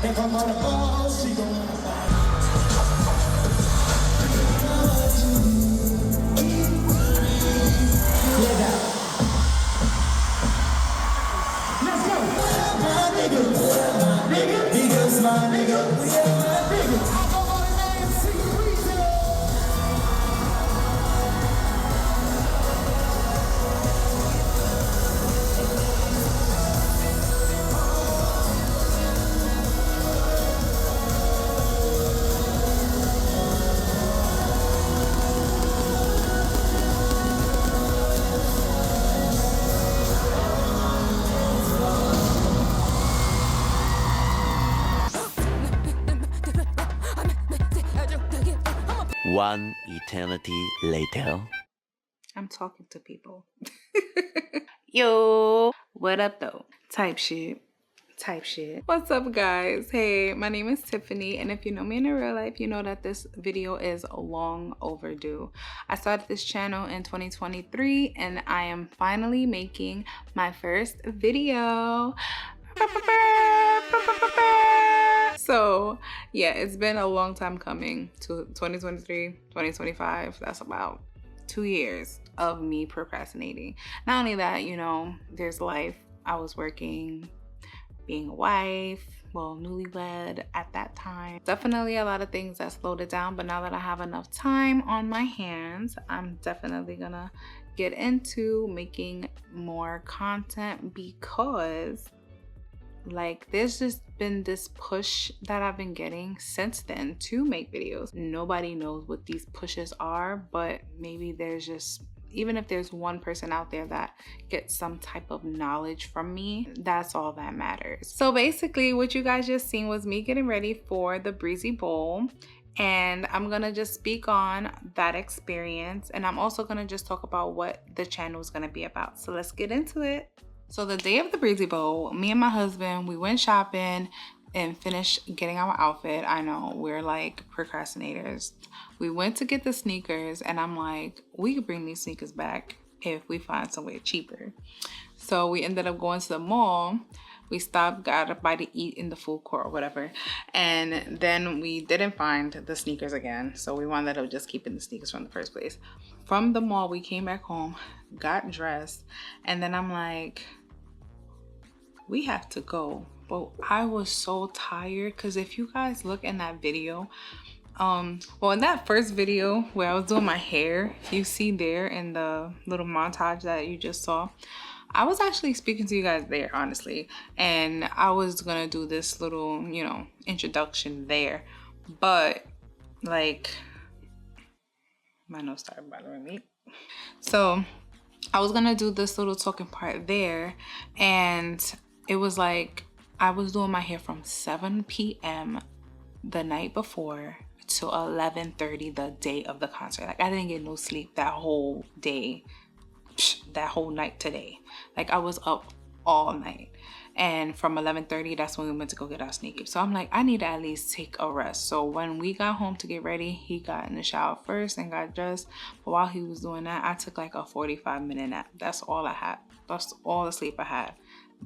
If I'm on a ball, she gon' let out. Let's go. My nigga, niggas, my nigga, my nigga. I go by the name Breezy. One eternity later. I'm talking to people. Yo, what up though? Type shit. What's up, guys? Hey, my name is Tiffany, and if you know me in real life, you know that this video is long overdue. I started this channel in 2023, and I am finally making my first video. So yeah, it's been a long time coming. To 2023, 2025, that's about 2 years of me procrastinating. Not only that, you know, there's life. I was working, being a wife, well, newlywed at that time. Definitely a lot of things that slowed it down, but now that I have enough time on my hands, I'm definitely gonna get into making more content, because like there's just been this push that I've been getting since then to make videos. Nobody knows what these pushes are, but maybe there's just, even if there's one person out there that gets some type of knowledge from me, that's all that matters. So basically what you guys just seen was me getting ready for the Breezy Bowl, and I'm gonna just speak on that experience, and I'm also gonna just talk about what the channel is gonna be about. So let's get into it. So the day of the Breezy Bowl, me and my husband, we went shopping and finished getting our outfit. I know, we're like procrastinators. We went to get the sneakers, and I'm like, we could bring these sneakers back if we find somewhere cheaper. So we ended up going to the mall. We stopped, got a bite to eat in the food court or whatever, and then we didn't find the sneakers again. So we wound up just keeping the sneakers from the first place. From the mall, we came back home, got dressed, and then I'm like, we have to go. But I was so tired, because if you guys look in that video, well, in that first video where I was doing my hair, you see there in the little montage that you just saw, I was actually speaking to you guys there, honestly, and I was gonna do this little, you know, introduction there, but like my nose started bothering me. So I was gonna do this little talking part there, and it was like I was doing my hair from 7 p.m. the night before to 11:30 the day of the concert. Like I didn't get no sleep that whole day, that whole night today. Like I was up all night. And from 11:30, that's when we went to go get our sneakers. So I'm like, I need to at least take a rest. So when we got home to get ready, he got in the shower first and got dressed. But while he was doing that, I took like a 45-minute nap. That's all I had. That's all the sleep I had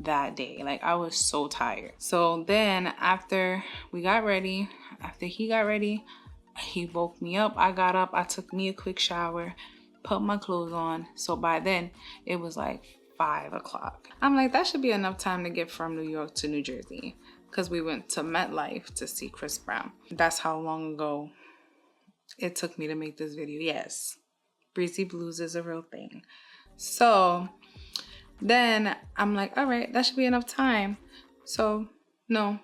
that day. Like, I was so tired. So then after we got ready, after he got ready, he woke me up. I got up. I took me a quick shower, put my clothes on. So by then, it was like 5 o'clock. I'm like, that should be enough time to get from New York to New Jersey, because we went to MetLife to see Chris Brown. That's how long ago it took me to make this video. Yes, Breezy Blues is a real thing. So then I'm like, all right, that should be enough time. So no,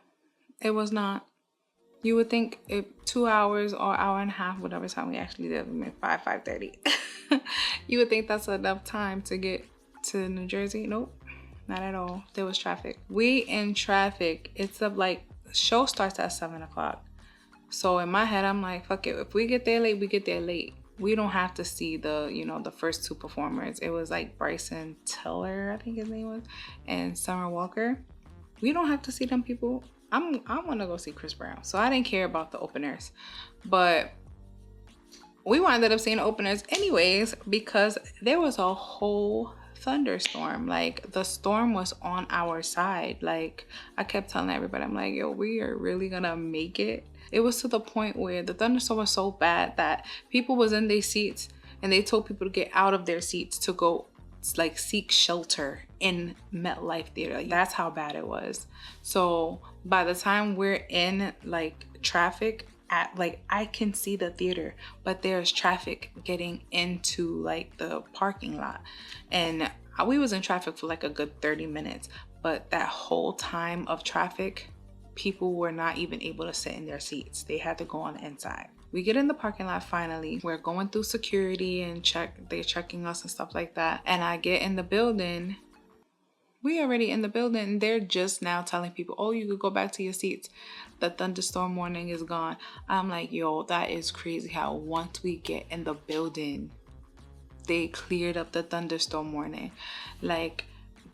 it was not. You would think 2 hours or hour and a half, whatever time we actually did, 5:30. You would think that's enough time to get to New Jersey. Nope, not at all. There was traffic. We in traffic. It's up like, show starts at 7 o'clock. So in my head, I'm like, fuck it. If we get there late, we get there late. We don't have to see the first two performers. It was like Bryson Tiller, I think his name was, and Summer Walker. We don't have to see them people. I want to go see Chris Brown. So I didn't care about the openers. But we wound up seeing the openers anyways, because there was a whole thunderstorm. Like, the storm was on our side. Like, I kept telling everybody, I'm like, yo, we are really gonna make it. It was to the point where the thunderstorm was so bad that people was in their seats and they told people to get out of their seats to go like seek shelter in MetLife Theater. Like, that's how bad it was. So by the time we're in like traffic at, like, I can see the theater, but there's traffic getting into like the parking lot, and we was in traffic for like a good 30 minutes. But that whole time of traffic, people were not even able to sit in their seats. They had to go on the inside. We get in the parking lot finally. We're going through security and they're checking us and stuff like that. And I get in the building. We already in the building, and they're just now telling people, oh, you could go back to your seats. The thunderstorm warning is gone. I'm like, yo, that is crazy how once we get in the building, they cleared up the thunderstorm warning. Like,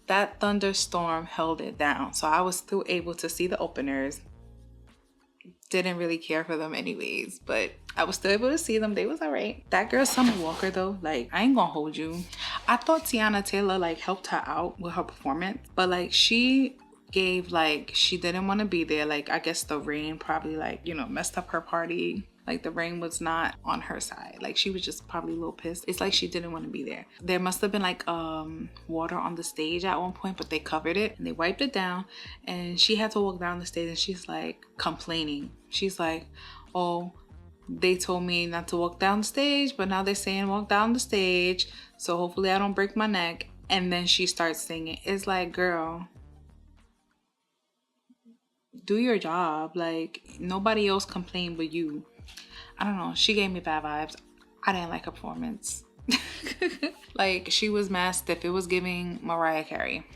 that thunderstorm held it down. So I was still able to see the openers. Didn't really care for them anyways, but I was still able to see them. They was all right. That girl Summer Walker though, like, I ain't gonna hold you. I thought Tiana Taylor like helped her out with her performance, but like she gave like she didn't want to be there. Like, I guess the rain probably like, messed up her party. Like, the rain was not on her side. Like, she was just probably a little pissed. It's like she didn't want to be there. There must have been like water on the stage at one point, but they covered it and they wiped it down, and she had to walk down the stage, and she's like complaining. She's like, oh, they told me not to walk down the stage, but now they're saying walk down the stage, so hopefully I don't break my neck. And then she starts singing. It's like, girl, do your job. Like, nobody else complained but you. I don't know. She gave me bad vibes. I didn't like her performance. Like, she was mad stiff. It was giving Mariah Carey.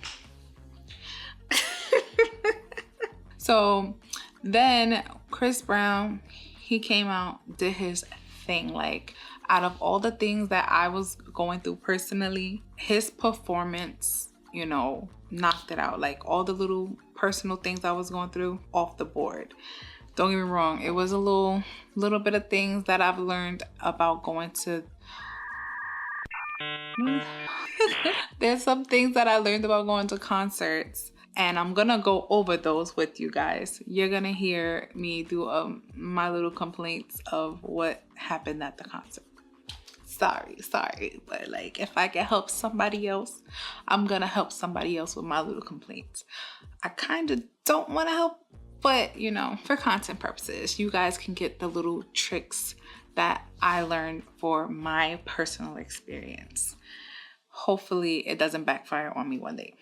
So then Chris Brown, he came out, did his thing. Like, out of all the things that I was going through personally, his performance, knocked it out. Like, all the little personal things I was going through, off the board. Don't get me wrong, it was a little bit of things that I've learned about going to... There's some things that I learned about going to concerts, and I'm gonna go over those with you guys. You're gonna hear me do my little complaints of what happened at the concert. Sorry, but like, if I can help somebody else, I'm gonna help somebody else with my little complaints. I kind of don't want to help, but for content purposes, you guys can get the little tricks that I learned for my personal experience. Hopefully it doesn't backfire on me one day.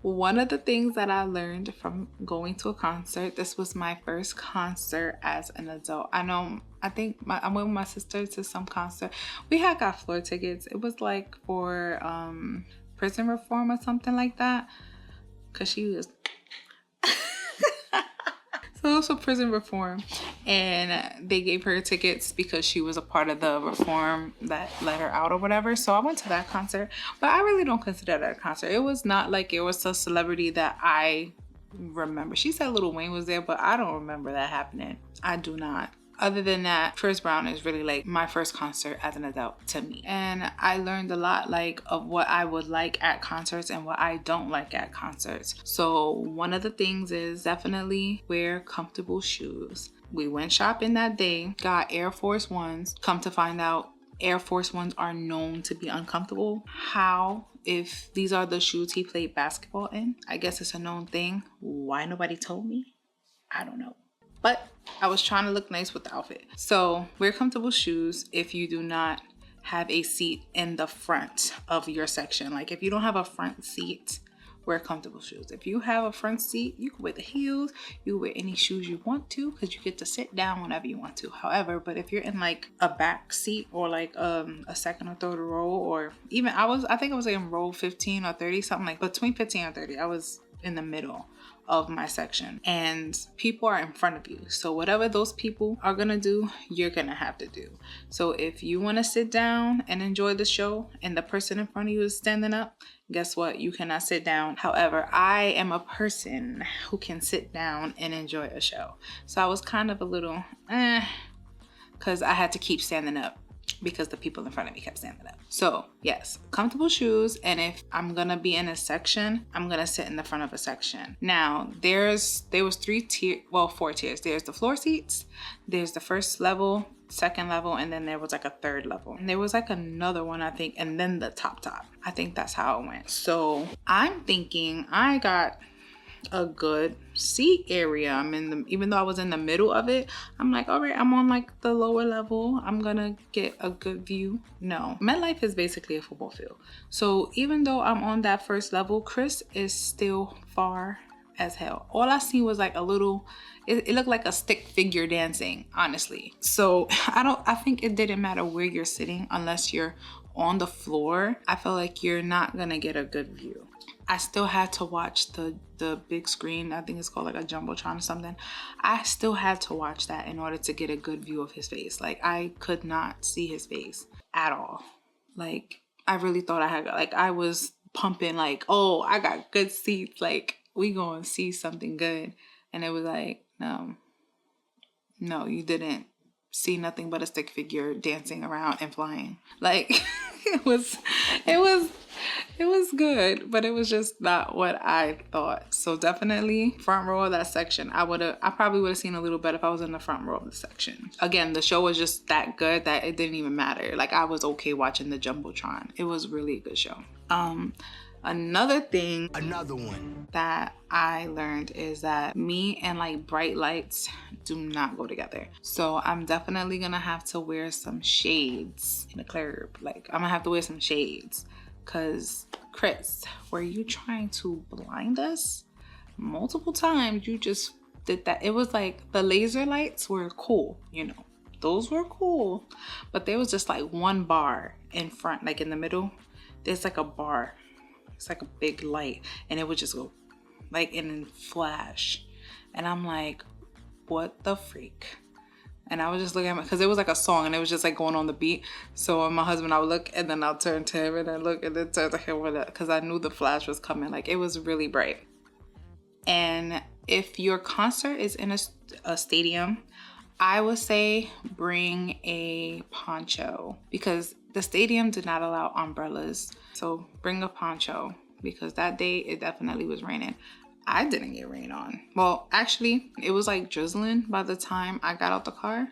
One of the things that I learned from going to a concert, this was my first concert as an adult. I think I went with my sister to some concert. We had got floor tickets. It was like for prison reform or something like that. Cause she was... So it was for prison reform. and they gave her tickets because she was a part of the reform that let her out or whatever. So I went to that concert, but I really don't consider that a concert. It was not like it was a celebrity that I remember. She said Lil Wayne was there, but I don't remember that happening. I do not. Other than that, Chris Brown is really like my first concert as an adult to me. And I learned a lot like of what I would like at concerts and what I don't like at concerts. So one of the things is definitely wear comfortable shoes. We went shopping that day, got Air Force Ones. Come to find out, Air Force Ones are known to be uncomfortable. How? If these are the shoes he played basketball in, I guess it's a known thing. Why nobody told me? I don't know. But I was trying to look nice with the outfit. So wear comfortable shoes if you do not have a seat in the front of your section. Like if you don't have a front seat, wear comfortable shoes. If you have a front seat, you can wear the heels, you can wear any shoes you want to because you get to sit down whenever you want to. However, but if you're in like a back seat or like a second or third row, or even I think I was in row 15 or 30, something like between 15 and 30. I was in the middle of my section and people are in front of you. So whatever those people are gonna do, you're gonna have to do. So if you want to sit down and enjoy the show and the person in front of you is standing up, guess what? You cannot sit down. However, I am a person who can sit down and enjoy a show. So I was kind of a little because I had to keep standing up because the people in front of me kept standing up. So yes, comfortable shoes. And if I'm gonna be in a section, I'm gonna sit in the front of a section. Now there was 4 tiers. There's the floor seats, there's the first level, second level, and then there was like a third level. And there was like another one, I think, and then the top. I think that's how it went. So I'm thinking I got a good seat area. Even though I was in the middle of it, I'm like, all right, I'm on like the lower level. I'm gonna get a good view. No, MetLife is basically a football field. So even though I'm on that first level, Chris is still far as hell. All I see was like a little, it looked like a stick figure dancing, honestly. So I think it didn't matter where you're sitting unless you're on the floor. I feel like you're not gonna get a good view. I still had to watch the big screen. I think it's called like a Jumbotron or something. I still had to watch that in order to get a good view of his face. Like I could not see his face at all. Like I really thought I was pumping like, oh, I got good seats. Like we gonna see something good. And it was like, no, you didn't see nothing but a stick figure dancing around and flying. Like it was good, but it was just not what I thought. So definitely front row of that section. I probably would have seen a little better if I was in the front row of the section. Again, the show was just that good that it didn't even matter. Like I was okay watching the Jumbotron. It was really a good show. Another one that I learned is that me and like bright lights do not go together. So I'm definitely gonna have to wear some shades in the club. Like I'm gonna have to wear some shades. Cause Chris, were you trying to blind us? Multiple times you just did that. It was like the laser lights were cool, those were cool. But there was just like one bar in front, like in the middle. There's like a bar. It's like a big light and it would just go like in flash. And I'm like, what the freak? And I was just looking at because it was like a song and it was just like going on the beat. So my husband, I would look and then I'll turn to him and then look and then turn to him because I knew the flash was coming. Like it was really bright. And if your concert is in a stadium, I would say bring a poncho because the stadium did not allow umbrellas. So bring a poncho because that day it definitely was raining. I didn't get rain on. Well, actually, it was like drizzling by the time I got out the car.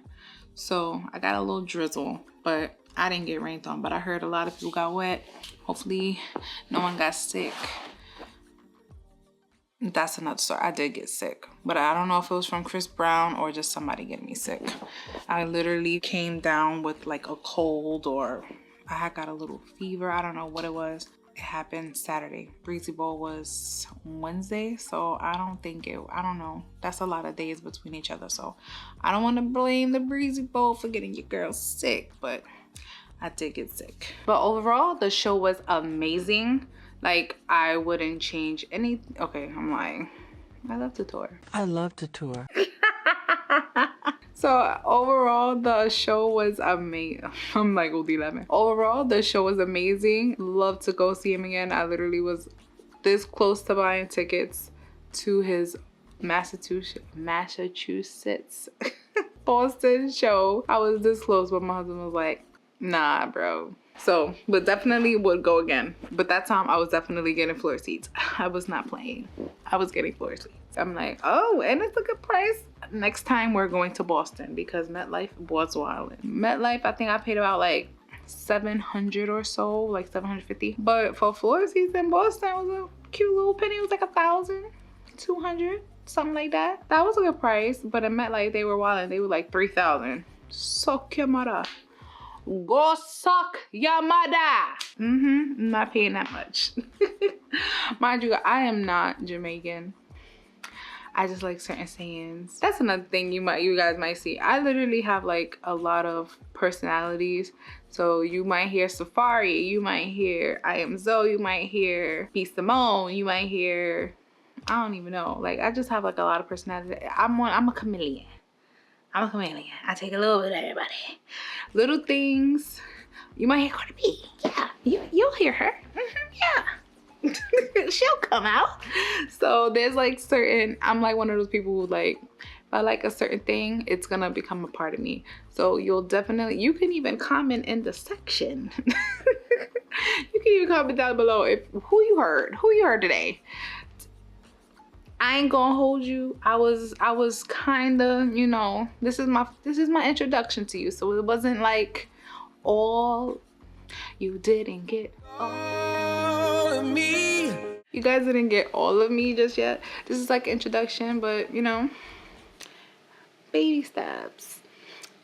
So I got a little drizzle, but I didn't get rained on. But I heard a lot of people got wet. Hopefully no one got sick. That's another story. I did get sick, but I don't know if it was from Chris Brown or just somebody getting me sick. I literally came down with like a cold or I had got a little fever. I don't know what it was. It happened Saturday. Breezy Bowl was Wednesday, so I don't know. That's a lot of days between each other, so I don't want to blame the Breezy Bowl for getting your girl sick, but I did get sick. But overall, the show was amazing. Like, I wouldn't change anything. Okay, I'm lying. I love to tour. So overall, the show was amazing. I'm like old 11. Overall, the show was amazing. Love to go see him again. I literally was this close to buying tickets to his Massachusetts Boston show. I was this close, but my husband was like, nah, bro. So, but definitely would go again. But that time I was definitely getting floor seats. I was not playing. I was getting floor seats. I'm like, oh, and it's a good price. Next time we're going to Boston because MetLife was wild. MetLife, I think I paid about like 700 or so, like 750. But for floor seats in Boston, it was a cute little penny. It was like 1,200, something like that. That was a good price. But in MetLife, they were wild and they were like 3,000. So Kimara. Go suck your mother. I'm not paying that much. Mind you, I am not Jamaican. I just like certain sayings. That's another thing you guys might see. I literally have like a lot of personalities. So you might hear Safari, you might hear I Am Zoe, you might hear B Simone, you might hear, I don't even know. Like I just have like a lot of personalities. I'm a chameleon. I'm a chameleon. I take a little bit of everybody. Little things. You might hear Cardi B. Yeah, you'll hear her. Yeah. She'll come out. So there's like certain, I'm like one of those people who like, if I like a certain thing, it's gonna become a part of me. So you can even comment in the section. You can even comment down below if who you heard today. I ain't gonna hold you. I was kinda, you know, this is my introduction to you. So it wasn't like all you didn't get all of me. You guys didn't get all of me just yet. This is like introduction, but you know, baby steps.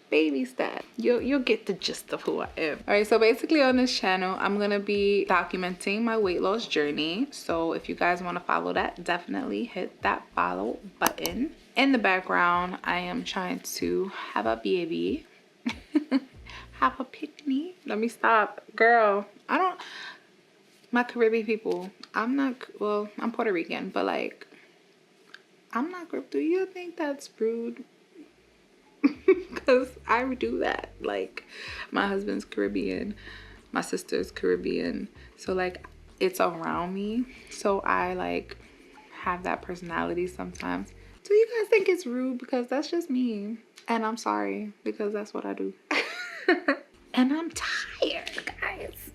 Baby step. You'll get the gist of who I am. All right, so basically on this channel, I'm gonna be documenting my weight loss journey. So if you guys want to follow that, definitely hit that follow button. In the background, I am trying to have a baby. Have a picnic. Let me stop. Girl, my Caribbean people, I'm Puerto Rican, but like, I'm not, do you think that's rude? Because I do that. Like, my husband's Caribbean, my sister's Caribbean, so like it's around me, so I like have that personality sometimes. Do you guys think it's rude? Because that's just me, and I'm sorry because that's what I do. And I'm tired, guys.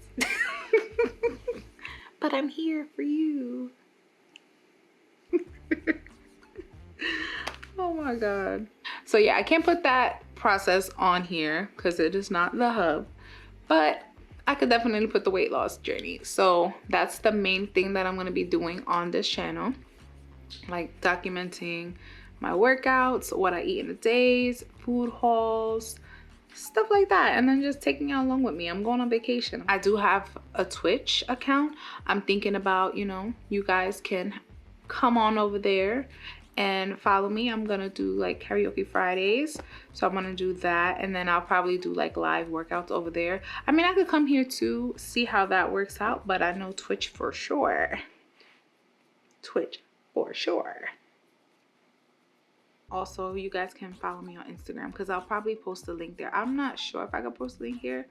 But I'm here for you. Oh my god. So yeah, I can't put that process on here because it is not the hub, but I could definitely put the weight loss journey. So that's the main thing that I'm going to be doing on this channel, like documenting my workouts, what I eat in the days, food hauls, stuff like that, and then just taking you along with me. I'm going on vacation. I do have a Twitch account. I'm thinking about, you know, you guys can come on over there and follow me. I'm gonna do like karaoke Fridays, so I'm gonna do that, and then I'll probably do like live workouts over there. I mean, I could come here too, see how that works out, but I know Twitch for sure. Twitch for sure. Also, you guys can follow me on Instagram because I'll probably post a link there. I'm not sure if I can post a link here.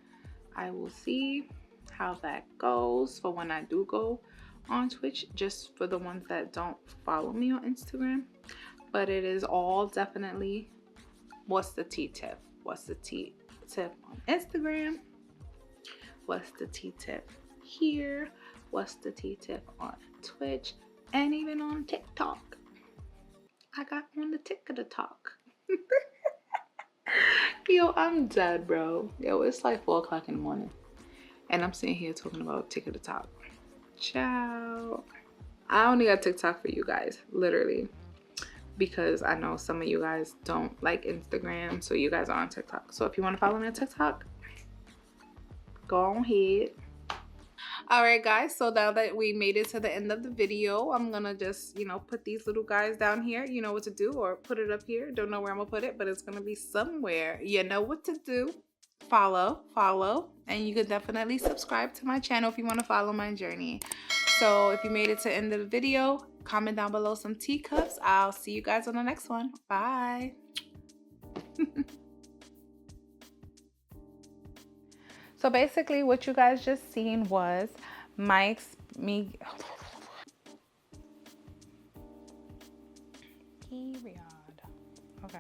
I will see how that goes for when I do go on Twitch, just for the ones that don't follow me on Instagram. But it is all definitely what's the tea tip? What's the tea tip on Instagram? What's the tea tip here? What's the tea tip on Twitch? And even on TikTok. I got on the TikTok. Yo, I'm dead, bro. Yo, it's like 4 o'clock in the morning, and I'm sitting here talking about TikTok. Ciao. I only got TikTok for you guys, literally, because I know some of you guys don't like Instagram, so you guys are on TikTok. So if you want to follow me on TikTok, go on ahead. All right, guys, so now that we made it to the end of the video, I'm gonna just, you know, put these little guys down here. You know what to do, or put it up here. Don't know where I'm gonna put it, but it's gonna be somewhere. You know what to do. Follow, and you could definitely subscribe to my channel if you want to follow my journey. So if you made it to the end of the video, comment down below some teacups. I'll see you guys on the next one. Bye. So basically what you guys just seen was me period. Okay.